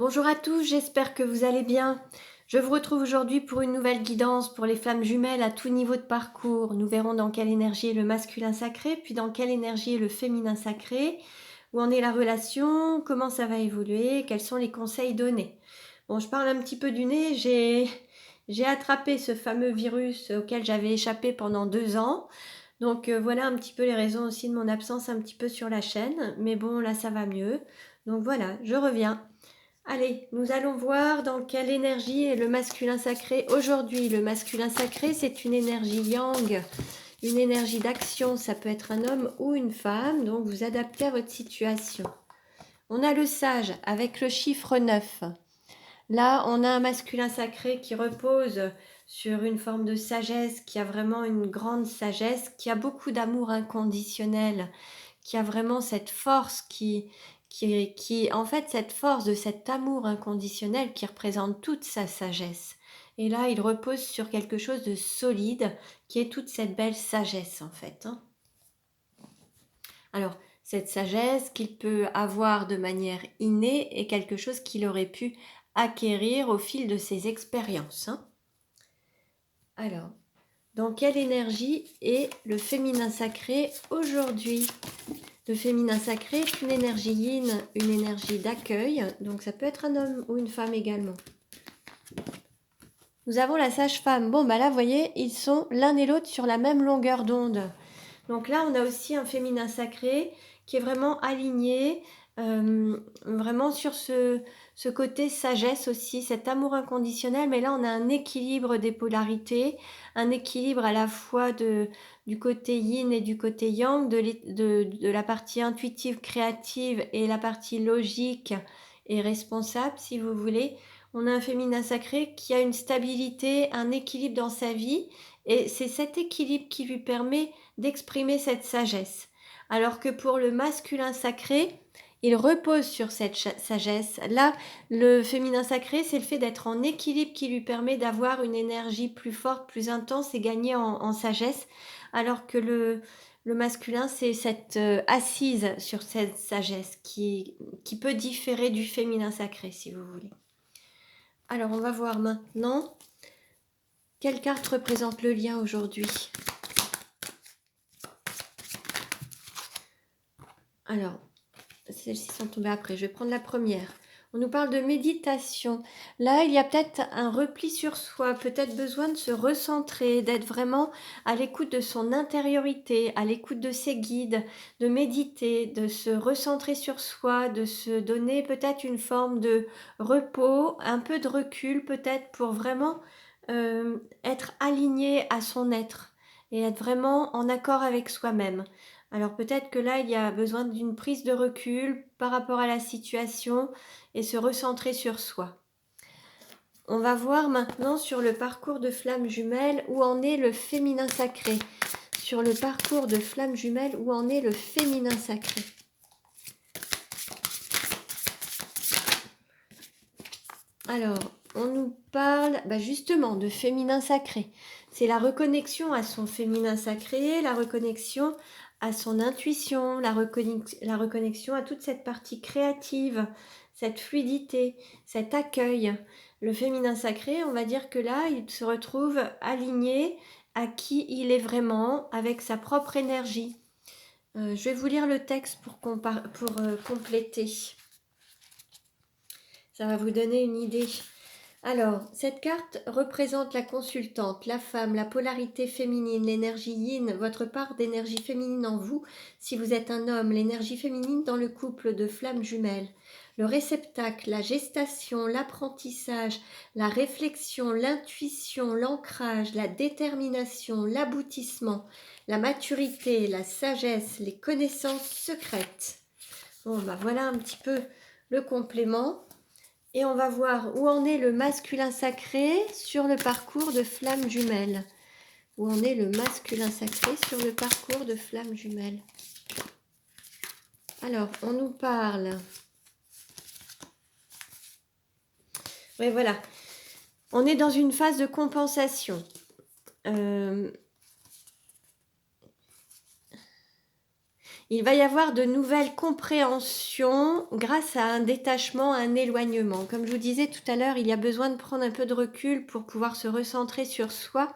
Bonjour à tous, j'espère que vous allez bien. Je vous retrouve aujourd'hui pour une nouvelle guidance pour les flammes jumelles à tout niveau de parcours. Nous verrons dans quelle énergie est le masculin sacré, puis dans quelle énergie est le féminin sacré, où en est la relation, comment ça va évoluer, quels sont les conseils donnés. Bon, je parle un petit peu du nez, j'ai attrapé ce fameux virus auquel j'avais échappé pendant 2 ans. Donc voilà un petit peu les raisons aussi de mon absence un petit peu sur la chaîne. Mais bon, là ça va mieux. Donc voilà, je reviens. Allez, nous allons voir dans quelle énergie est le masculin sacré aujourd'hui. Le masculin sacré, c'est une énergie yang, une énergie d'action. Ça peut être un homme ou une femme, donc vous adaptez à votre situation. On a le sage avec le chiffre 9. Là, on a un masculin sacré qui repose sur une forme de sagesse, qui a vraiment une grande sagesse, qui a beaucoup d'amour inconditionnel, qui a vraiment cette force en fait, cette force de cet amour inconditionnel qui représente toute sa sagesse. Et là, il repose sur quelque chose de solide, qui est toute cette belle sagesse, en fait. Alors, cette sagesse qu'il peut avoir de manière innée est quelque chose qu'il aurait pu acquérir au fil de ses expériences. Alors, dans quelle énergie est le féminin sacré aujourd'hui? Le féminin sacré est une énergie yin, une énergie d'accueil, donc ça peut être un homme ou une femme également. Nous avons la sage-femme. Bon, bah là, vous voyez, ils sont l'un et l'autre sur la même longueur d'onde. Donc là, on a aussi un féminin sacré qui est vraiment aligné, vraiment sur ce côté sagesse aussi, cet amour inconditionnel. Mais là, on a un équilibre des polarités, un équilibre à la fois du côté yin et du côté yang, de la partie intuitive, créative et la partie logique et responsable, si vous voulez. On a un féminin sacré qui a une stabilité, un équilibre dans sa vie. Et c'est cet équilibre qui lui permet d'exprimer cette sagesse. Alors que pour le masculin sacré, il repose sur cette sagesse. Là, le féminin sacré, c'est le fait d'être en équilibre qui lui permet d'avoir une énergie plus forte, plus intense et gagner en sagesse. Alors que le masculin, c'est cette assise sur cette sagesse qui peut différer du féminin sacré, si vous voulez. Alors, on va voir maintenant quelle carte représente le lien aujourd'hui. Alors, celles-ci sont tombées après. Je vais prendre la première. On nous parle de méditation. Là, il y a peut-être un repli sur soi, peut-être besoin de se recentrer, d'être vraiment à l'écoute de son intériorité, à l'écoute de ses guides, de méditer, de se recentrer sur soi, de se donner peut-être une forme de repos, un peu de recul peut-être pour vraiment être aligné à son être et être vraiment en accord avec soi-même. Alors peut-être que là, il y a besoin d'une prise de recul par rapport à la situation et se recentrer sur soi. On va voir maintenant sur le parcours de flamme jumelle où en est le féminin sacré. Sur le parcours de flamme jumelle où en est le féminin sacré. Alors, on nous parle justement de féminin sacré. C'est la reconnexion à son féminin sacré, la reconnexion à son intuition, la reconnexion à toute cette partie créative, cette fluidité, cet accueil. Le féminin sacré, on va dire que là, il se retrouve aligné à qui il est vraiment, avec sa propre énergie. Je vais vous lire le texte pour compléter. Ça va vous donner une idée. Alors, cette carte représente la consultante, la femme, la polarité féminine, l'énergie yin, votre part d'énergie féminine en vous, si vous êtes un homme, l'énergie féminine dans le couple de flammes jumelles, le réceptacle, la gestation, l'apprentissage, la réflexion, l'intuition, l'ancrage, la détermination, l'aboutissement, la maturité, la sagesse, les connaissances secrètes. Bon, voilà un petit peu le complément. Et on va voir où en est le masculin sacré sur le parcours de flamme jumelle. Où en est le masculin sacré sur le parcours de flamme jumelle. Alors, on nous parle. Oui, voilà. On est dans une phase de compensation. Il va y avoir de nouvelles compréhensions grâce à un détachement, un éloignement. Comme je vous disais tout à l'heure, il y a besoin de prendre un peu de recul pour pouvoir se recentrer sur soi.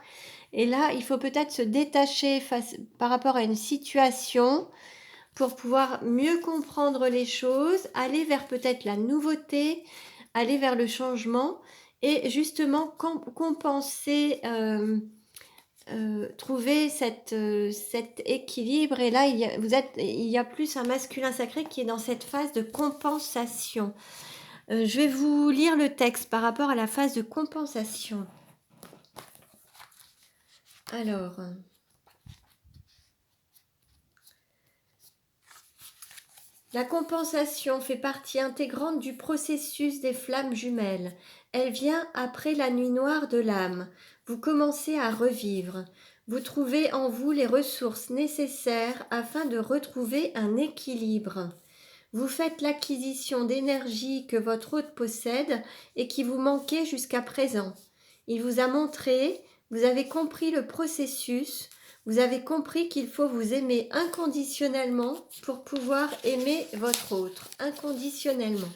Et là, il faut peut-être se détacher par rapport à une situation pour pouvoir mieux comprendre les choses, aller vers peut-être la nouveauté, aller vers le changement et justement compenser, trouver cet équilibre. Et là, il y a plus un masculin sacré qui est dans cette phase de compensation. Je vais vous lire le texte par rapport à la phase de compensation. Alors, la compensation fait partie intégrante du processus des flammes jumelles. Elle vient après la nuit noire de l'âme. Vous commencez à revivre. Vous trouvez en vous les ressources nécessaires afin de retrouver un équilibre. Vous faites l'acquisition d'énergie que votre hôte possède et qui vous manquait jusqu'à présent. Il vous a montré, vous avez compris le processus, vous avez compris qu'il faut vous aimer inconditionnellement pour pouvoir aimer votre autre, inconditionnellement.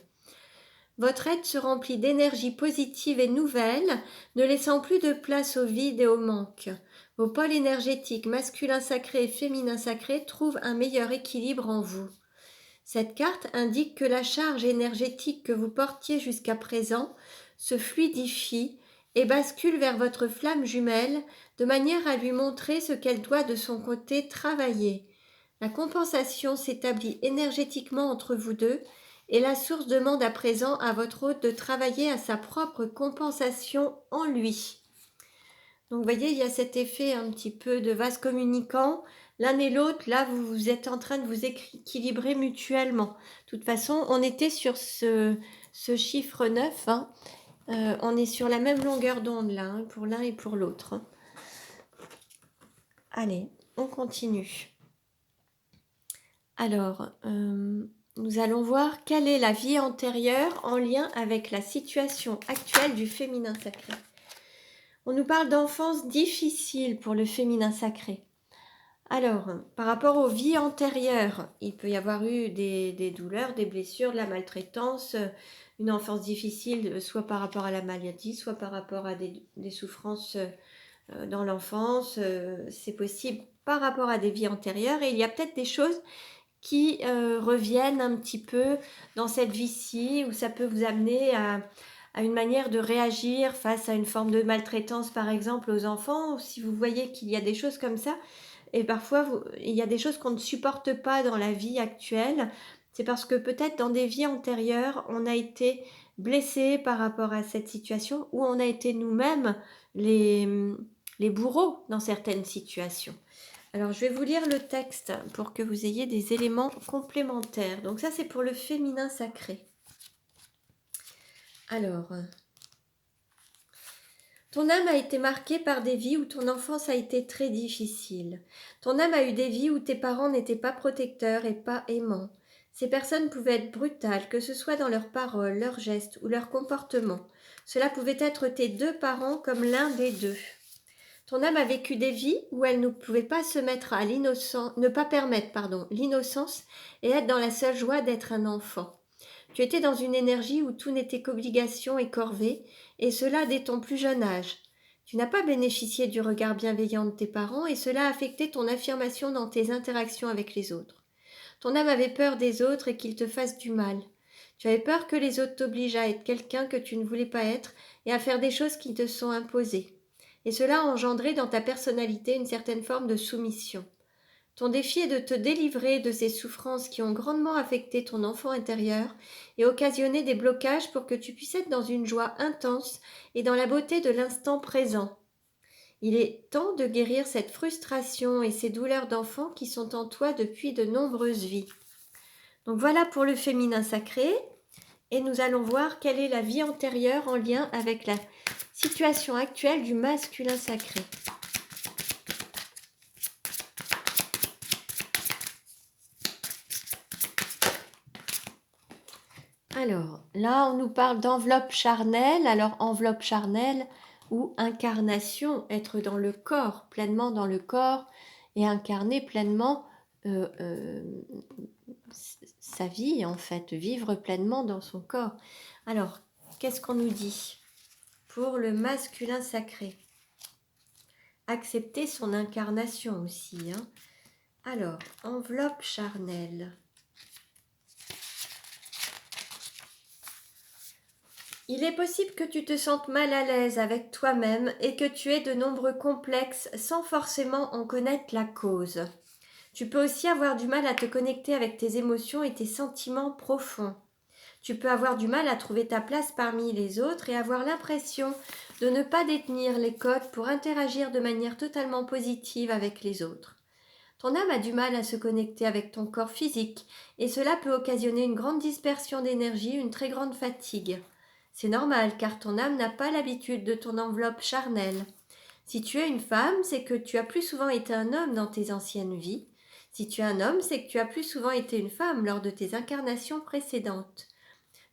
Votre être se remplit d'énergie positive et nouvelle, ne laissant plus de place au vide et au manque. Vos pôles énergétiques masculin sacré et féminin sacré trouvent un meilleur équilibre en vous. Cette carte indique que la charge énergétique que vous portiez jusqu'à présent se fluidifie et bascule vers votre flamme jumelle de manière à lui montrer ce qu'elle doit de son côté travailler. La compensation s'établit énergétiquement entre vous deux et la source demande à présent à votre hôte de travailler à sa propre compensation en lui. Donc vous voyez, il y a cet effet un petit peu de vase communicant. L'un et l'autre, là, vous êtes en train de vous équilibrer mutuellement. De toute façon, on était sur ce chiffre 9. Hein. On est sur la même longueur d'onde, là, hein, pour l'un et pour l'autre. Hein. Allez, on continue. Alors, nous allons voir quelle est la vie antérieure en lien avec la situation actuelle du féminin sacré. On nous parle d'enfance difficile pour le féminin sacré. Alors, par rapport aux vies antérieures, il peut y avoir eu des douleurs, des blessures, de la maltraitance, une enfance difficile, soit par rapport à la maladie, soit par rapport à des souffrances dans l'enfance. C'est possible par rapport à des vies antérieures. Et il y a peut-être des choses qui reviennent un petit peu dans cette vie-ci, où ça peut vous amener à une manière de réagir face à une forme de maltraitance, par exemple, aux enfants. Si vous voyez qu'il y a des choses comme ça, et parfois, il y a des choses qu'on ne supporte pas dans la vie actuelle. C'est parce que peut-être dans des vies antérieures, on a été blessé par rapport à cette situation ou on a été nous-mêmes les bourreaux dans certaines situations. Alors, je vais vous lire le texte pour que vous ayez des éléments complémentaires. Donc ça, c'est pour le féminin sacré. Alors, ton âme a été marquée par des vies où ton enfance a été très difficile. Ton âme a eu des vies où tes parents n'étaient pas protecteurs et pas aimants. Ces personnes pouvaient être brutales, que ce soit dans leurs paroles, leurs gestes ou leur comportement. Cela pouvait être tes deux parents comme l'un des deux. Ton âme a vécu des vies où elle ne pouvait pas se mettre à l'innocence, ne pas permettre, l'innocence et être dans la seule joie d'être un enfant. Tu étais dans une énergie où tout n'était qu'obligation et corvée, et cela dès ton plus jeune âge. Tu n'as pas bénéficié du regard bienveillant de tes parents, et cela a affecté ton affirmation dans tes interactions avec les autres. Ton âme avait peur des autres et qu'ils te fassent du mal. Tu avais peur que les autres t'obligent à être quelqu'un que tu ne voulais pas être et à faire des choses qui te sont imposées. Et cela a engendré dans ta personnalité une certaine forme de soumission. Ton défi est de te délivrer de ces souffrances qui ont grandement affecté ton enfant intérieur et occasionné des blocages pour que tu puisses être dans une joie intense et dans la beauté de l'instant présent. Il est temps de guérir cette frustration et ces douleurs d'enfant qui sont en toi depuis de nombreuses vies. Donc voilà pour le féminin sacré et nous allons voir quelle est la vie antérieure en lien avec la situation actuelle du masculin sacré. Alors, là, on nous parle d'enveloppe charnelle. Alors, enveloppe charnelle ou incarnation, être dans le corps, pleinement dans le corps et incarner pleinement sa vie en fait, vivre pleinement dans son corps. Alors, qu'est-ce qu'on nous dit pour le masculin sacré? Accepter son incarnation aussi. Hein. Alors, enveloppe charnelle. Il est possible que tu te sentes mal à l'aise avec toi-même et que tu aies de nombreux complexes sans forcément en connaître la cause. Tu peux aussi avoir du mal à te connecter avec tes émotions et tes sentiments profonds. Tu peux avoir du mal à trouver ta place parmi les autres et avoir l'impression de ne pas détenir les codes pour interagir de manière totalement positive avec les autres. Ton âme a du mal à se connecter avec ton corps physique et cela peut occasionner une grande dispersion d'énergie, une très grande fatigue. C'est normal car ton âme n'a pas l'habitude de ton enveloppe charnelle. Si tu es une femme, c'est que tu as plus souvent été un homme dans tes anciennes vies. Si tu es un homme, c'est que tu as plus souvent été une femme lors de tes incarnations précédentes.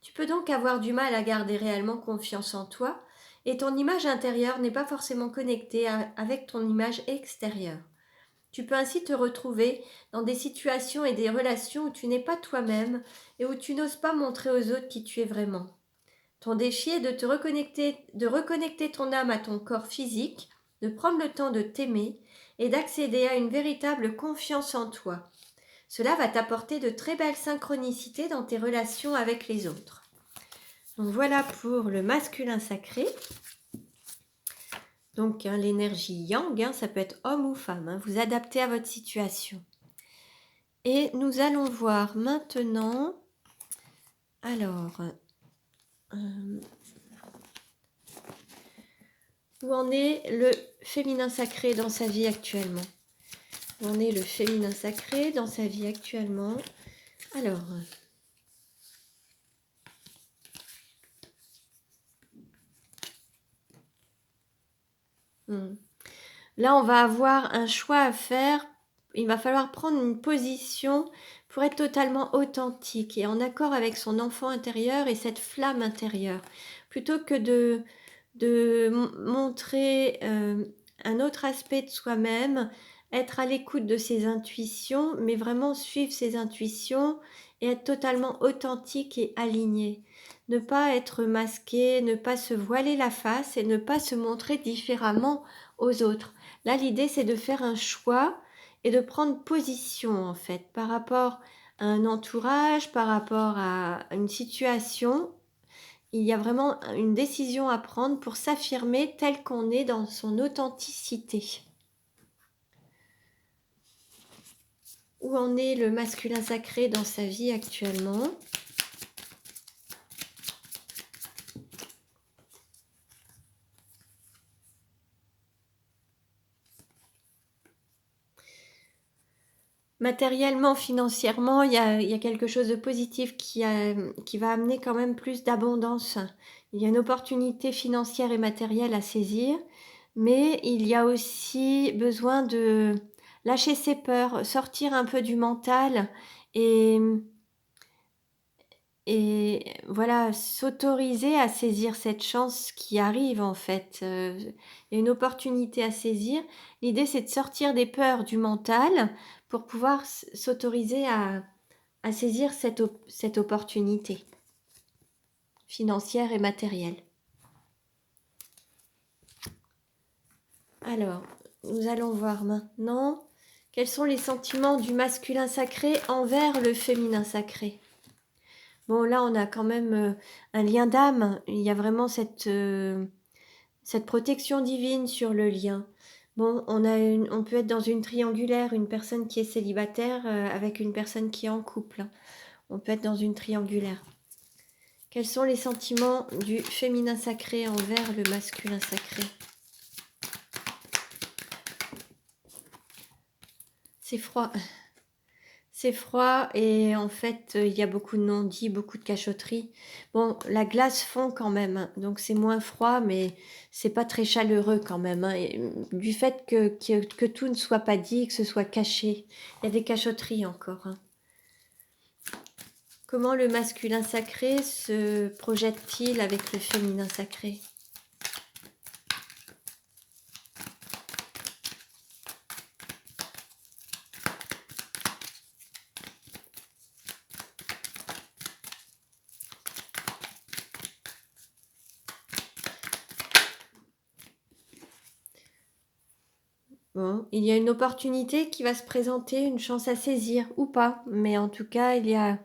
Tu peux donc avoir du mal à garder réellement confiance en toi et ton image intérieure n'est pas forcément connectée avec ton image extérieure. Tu peux ainsi te retrouver dans des situations et des relations où tu n'es pas toi-même et où tu n'oses pas montrer aux autres qui tu es vraiment. Ton défi est de reconnecter ton âme à ton corps physique, de prendre le temps de t'aimer et d'accéder à une véritable confiance en toi. Cela va t'apporter de très belles synchronicités dans tes relations avec les autres. Donc voilà pour le masculin sacré. Donc l'énergie yang, ça peut être homme ou femme, vous adaptez à votre situation. Et nous allons voir maintenant, alors, où en est le féminin sacré dans sa vie actuellement. Où en est le féminin sacré dans sa vie actuellement. Alors, là on va avoir un choix à faire. Il va falloir prendre une position pour être totalement authentique et en accord avec son enfant intérieur et cette flamme intérieure. Plutôt que de montrer un autre aspect de soi-même, être à l'écoute de ses intuitions, mais vraiment suivre ses intuitions et être totalement authentique et aligné. Ne pas être masqué, ne pas se voiler la face et ne pas se montrer différemment aux autres. Là, l'idée, c'est de faire un choix et de prendre position, en fait, par rapport à un entourage, par rapport à une situation. Il y a vraiment une décision à prendre pour s'affirmer tel qu'on est dans son authenticité. Où en est le masculin sacré dans sa vie actuellement ? Matériellement, financièrement, il y a quelque chose de positif qui va amener quand même plus d'abondance. Il y a une opportunité financière et matérielle à saisir, mais il y a aussi besoin de lâcher ses peurs, sortir un peu du mental et, et voilà, s'autoriser à saisir cette chance qui arrive en fait. Il y a une opportunité à saisir. L'idée, c'est de sortir des peurs du mental pour pouvoir s'autoriser à saisir cette opportunité financière et matérielle. Alors, nous allons voir maintenant quels sont les sentiments du masculin sacré envers le féminin sacré. Bon, là, on a quand même un lien d'âme. Il y a vraiment cette protection divine sur le lien. Bon, on peut être dans une triangulaire, une personne qui est célibataire avec une personne qui est en couple. On peut être dans une triangulaire. Quels sont les sentiments du féminin sacré envers le masculin sacré ? C'est froid. C'est froid et en fait, il y a beaucoup de non-dits, beaucoup de cachotteries. Bon, la glace fond quand même, hein, donc c'est moins froid, mais c'est pas très chaleureux quand même. Hein, du fait que tout ne soit pas dit, que ce soit caché. Il y a des cachotteries encore. Hein. Comment le masculin sacré se projette-t-il avec le féminin sacré ? Bon, il y a une opportunité qui va se présenter, une chance à saisir ou pas, mais en tout cas, il y a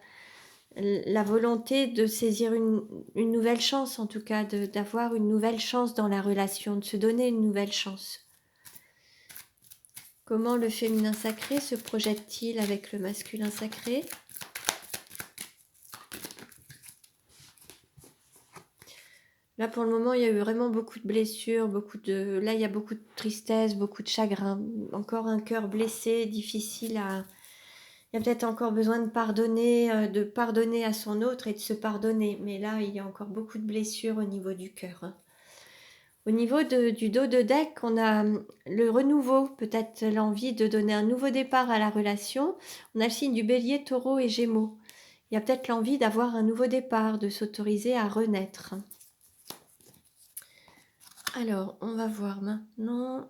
la volonté de saisir une nouvelle chance, en tout cas, d'avoir une nouvelle chance dans la relation, de se donner une nouvelle chance. Comment le féminin sacré se projette-t-il avec le masculin sacré? Là, pour le moment, il y a eu vraiment beaucoup de blessures, là, il y a beaucoup de tristesse, beaucoup de chagrin. Encore un cœur blessé, difficile à... Il y a peut-être encore besoin de pardonner à son autre et de se pardonner. Mais là, il y a encore beaucoup de blessures au niveau du cœur, hein. Au niveau du dos de deck, on a le renouveau, peut-être l'envie de donner un nouveau départ à la relation. On a le signe du bélier, taureau et gémeaux. Il y a peut-être l'envie d'avoir un nouveau départ, de s'autoriser à renaître. Alors, on va voir maintenant.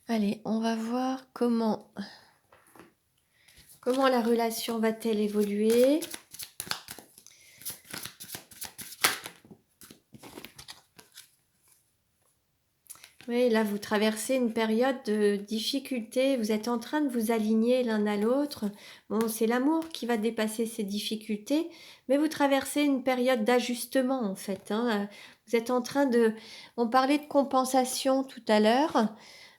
Allez, on va voir comment la relation va-t-elle évoluer. Oui, là, vous traversez une période de difficulté. Vous êtes en train de vous aligner l'un à l'autre. Bon, c'est l'amour qui va dépasser ces difficultés, mais vous traversez une période d'ajustement, en fait, hein. Vous êtes en train de... On parlait de compensation tout à l'heure.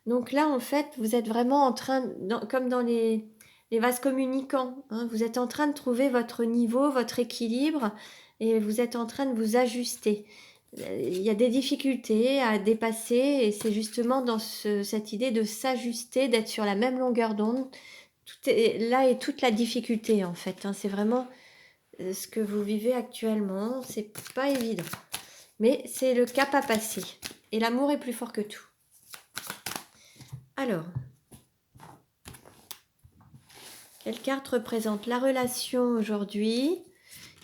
Donc là, en fait, vous êtes vraiment en train, comme dans les vases communicants, hein, vous êtes en train de trouver votre niveau, votre équilibre, et vous êtes en train de vous ajuster. Il y a des difficultés à dépasser, et c'est justement dans cette idée de s'ajuster, d'être sur la même longueur d'onde. Là est toute la difficulté, en fait, hein. C'est vraiment ce que vous vivez actuellement. C'est pas évident, mais c'est le cap à passer. Et l'amour est plus fort que tout. Alors, quelle carte représente la relation aujourd'hui?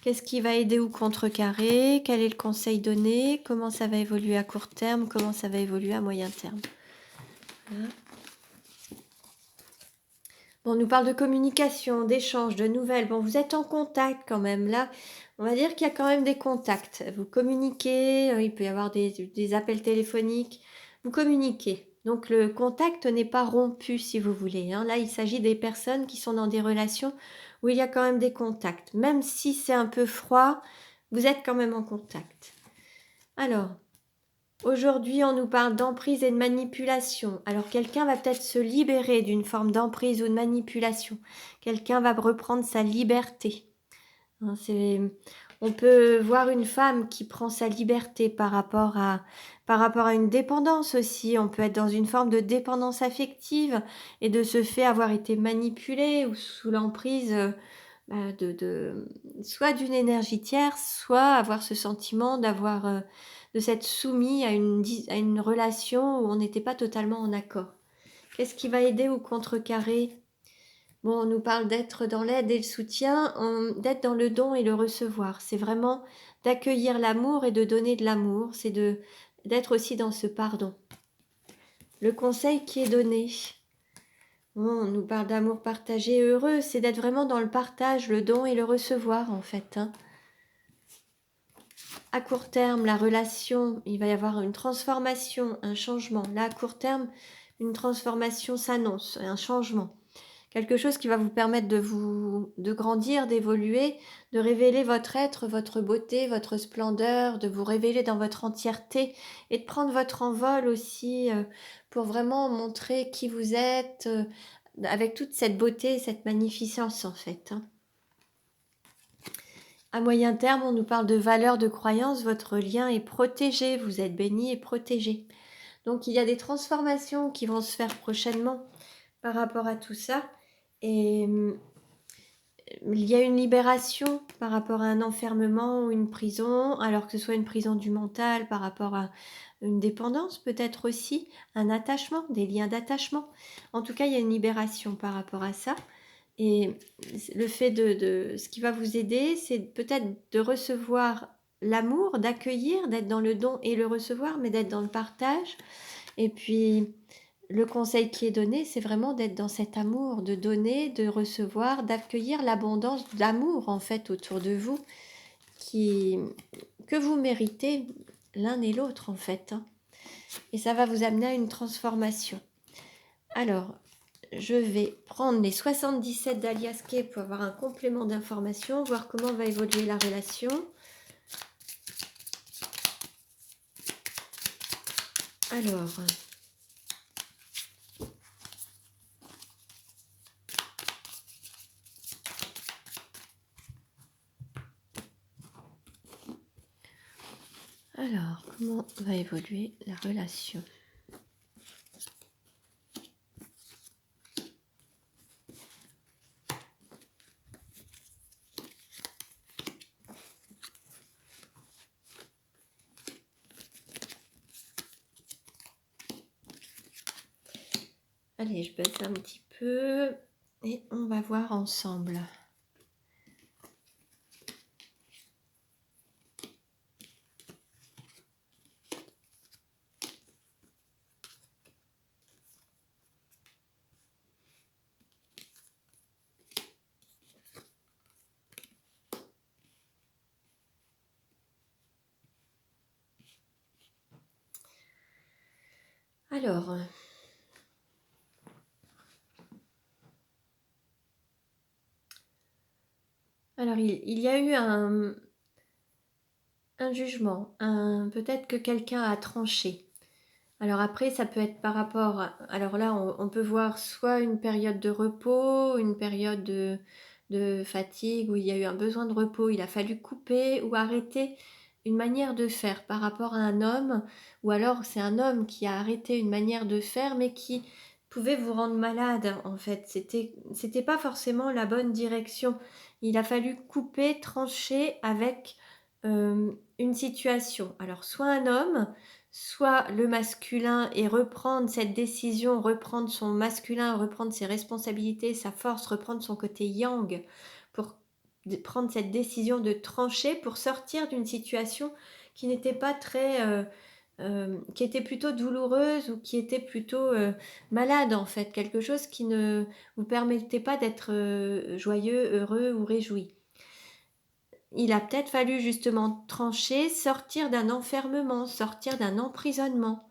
Qu'est-ce qui va aider ou contrecarrer? Quel est le conseil donné? Comment ça va évoluer à court terme? Comment ça va évoluer à moyen terme? Voilà. Bon, on nous parle de communication, d'échange, de nouvelles. Bon, vous êtes en contact quand même. Là, on va dire qu'il y a quand même des contacts. Vous communiquez, il peut y avoir des appels téléphoniques. Vous communiquez. Donc, le contact n'est pas rompu, si vous voulez, hein. Là, il s'agit des personnes qui sont dans des relations où il y a quand même des contacts. Même si c'est un peu froid, vous êtes quand même en contact. Alors, aujourd'hui, on nous parle d'emprise et de manipulation. Alors, quelqu'un va peut-être se libérer d'une forme d'emprise ou de manipulation. Quelqu'un va reprendre sa liberté. Hein, on peut voir une femme qui prend sa liberté par rapport à une dépendance aussi. On peut être dans une forme de dépendance affective et de ce fait avoir été manipulé ou sous l'emprise soit d'une énergie tierce, soit avoir ce sentiment de s'être soumis à une relation où on n'était pas totalement en accord. Qu'est-ce qui va aider ou contrecarrer? Bon, on nous parle d'être dans l'aide et le soutien, d'être dans le don et le recevoir. C'est vraiment d'accueillir l'amour et de donner de l'amour. C'est d'être aussi dans ce pardon. Le conseil qui est donné. Bon, on nous parle d'amour partagé et heureux. C'est d'être vraiment dans le partage, le don et le recevoir, en fait, hein. À court terme, la relation, il va y avoir une transformation, un changement. Là, à court terme, une transformation s'annonce, un changement. Quelque chose qui va vous permettre de grandir, d'évoluer, de révéler votre être, votre beauté, votre splendeur, de vous révéler dans votre entièreté et de prendre votre envol aussi pour vraiment montrer qui vous êtes avec toute cette beauté et cette magnificence en fait, hein. À moyen terme, on nous parle de valeurs, de croyances, votre lien est protégé, vous êtes béni et protégé. Donc il y a des transformations qui vont se faire prochainement par rapport à tout ça. Et il y a une libération par rapport à un enfermement ou une prison, alors que ce soit une prison du mental par rapport à une dépendance peut-être aussi, un attachement, des liens d'attachement. En tout cas, il y a une libération par rapport à ça. Et le fait ce qui va vous aider, c'est peut-être de recevoir l'amour, d'accueillir, d'être dans le don et le recevoir, mais d'être dans le partage. Et puis, le conseil qui est donné, c'est vraiment d'être dans cet amour, de donner, de recevoir, d'accueillir l'abondance d'amour en fait autour de vous que vous méritez l'un et l'autre en fait, hein. et ça va vous amener à une transformation. Alors, je vais prendre les 77 d'Alias Kay pour avoir un complément d'information, voir comment va évoluer la relation. Alors, comment va évoluer la relation? Allez, je baisse un petit peu et on va voir ensemble. Alors il y a eu un jugement, peut-être que quelqu'un a tranché. Alors après, ça peut être par rapport... Alors là, on peut voir soit une période de repos, une période de fatigue, où il y a eu un besoin de repos, il a fallu couper ou arrêter une manière de faire par rapport à un homme, ou alors c'est un homme qui a arrêté une manière de faire, mais qui pouvait vous rendre malade, en fait. C'était pas forcément la bonne direction. Il a fallu couper, trancher avec une situation. Alors, soit un homme, soit le masculin, et reprendre cette décision, reprendre son masculin, reprendre ses responsabilités, sa force, reprendre son côté yang pour prendre cette décision de trancher pour sortir d'une situation qui n'était pas très... qui était plutôt douloureuse ou qui était plutôt malade en fait, quelque chose qui ne vous permettait pas d'être joyeux, heureux ou réjoui. Il a peut-être fallu justement trancher, sortir d'un enfermement, sortir d'un emprisonnement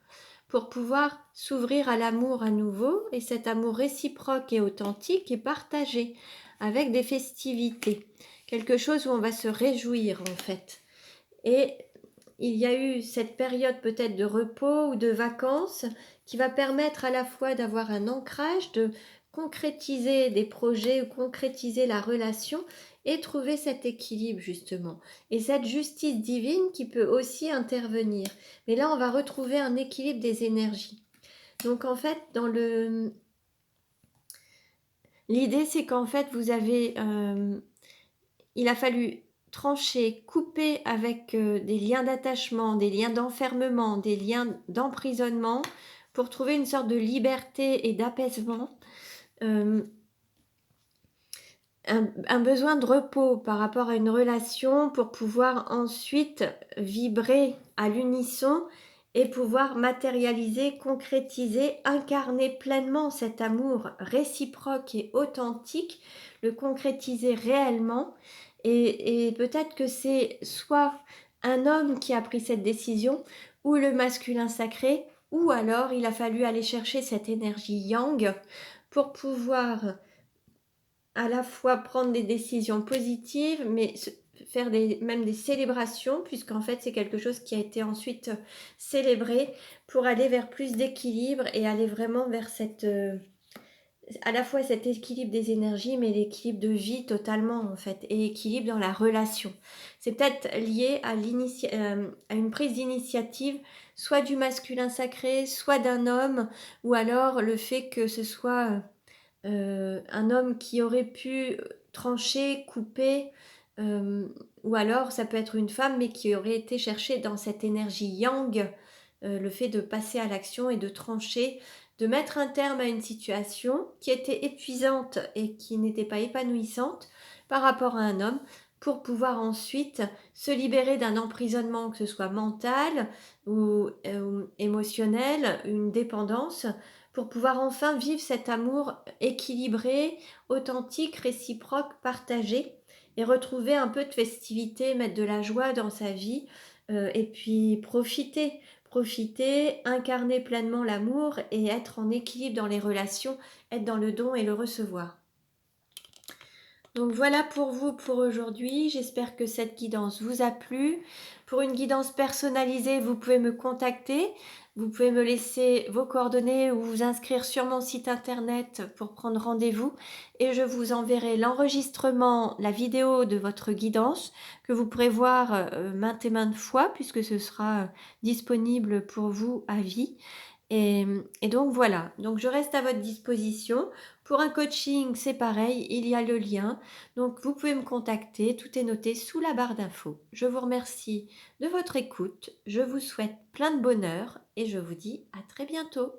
pour pouvoir s'ouvrir à l'amour à nouveau, et cet amour réciproque et authentique est partagé avec des festivités, quelque chose où on va se réjouir en fait. Et il y a eu cette période peut-être de repos ou de vacances qui va permettre à la fois d'avoir un ancrage, de concrétiser des projets ou concrétiser la relation et trouver cet équilibre justement. Et cette justice divine qui peut aussi intervenir. Mais là, on va retrouver un équilibre des énergies. Donc en fait, l'idée, c'est qu'en fait, vous avez... il a fallu trancher, couper avec des liens d'attachement, des liens d'enfermement, des liens d'emprisonnement pour trouver une sorte de liberté et d'apaisement. Un besoin de repos par rapport à une relation pour pouvoir ensuite vibrer à l'unisson et pouvoir matérialiser, concrétiser, incarner pleinement cet amour réciproque et authentique, le concrétiser réellement. Et peut-être que c'est soit un homme qui a pris cette décision, ou le masculin sacré, ou alors il a fallu aller chercher cette énergie yang pour pouvoir à la fois prendre des décisions positives, mais faire même des célébrations, puisqu'en fait c'est quelque chose qui a été ensuite célébré pour aller vers plus d'équilibre et aller vraiment vers à la fois cet équilibre des énergies, mais l'équilibre de vie totalement en fait, et équilibre dans la relation. C'est peut-être lié à une prise d'initiative, soit du masculin sacré, soit d'un homme, ou alors le fait que ce soit un homme qui aurait pu trancher, couper, ou alors ça peut être une femme mais qui aurait été cherchée dans cette énergie yang, le fait de passer à l'action et de trancher, de mettre un terme à une situation qui était épuisante et qui n'était pas épanouissante par rapport à un homme, pour pouvoir ensuite se libérer d'un emprisonnement, que ce soit mental ou émotionnel, une dépendance, pour pouvoir enfin vivre cet amour équilibré, authentique, réciproque, partagé, et retrouver un peu de festivité, mettre de la joie dans sa vie, et puis profiter, incarner pleinement l'amour et être en équilibre dans les relations, être dans le don et le recevoir. Donc voilà pour vous pour aujourd'hui. J'espère que cette guidance vous a plu. Pour une guidance personnalisée, vous pouvez me contacter. Vous pouvez me laisser vos coordonnées ou vous inscrire sur mon site internet pour prendre rendez-vous et je vous enverrai l'enregistrement, la vidéo de votre guidance que vous pourrez voir maintes et maintes fois puisque ce sera disponible pour vous à vie. Et donc voilà, donc je reste à votre disposition. Pour un coaching, c'est pareil, il y a le lien. Donc vous pouvez me contacter, tout est noté sous la barre d'infos. Je vous remercie de votre écoute, je vous souhaite plein de bonheur et je vous dis à très bientôt.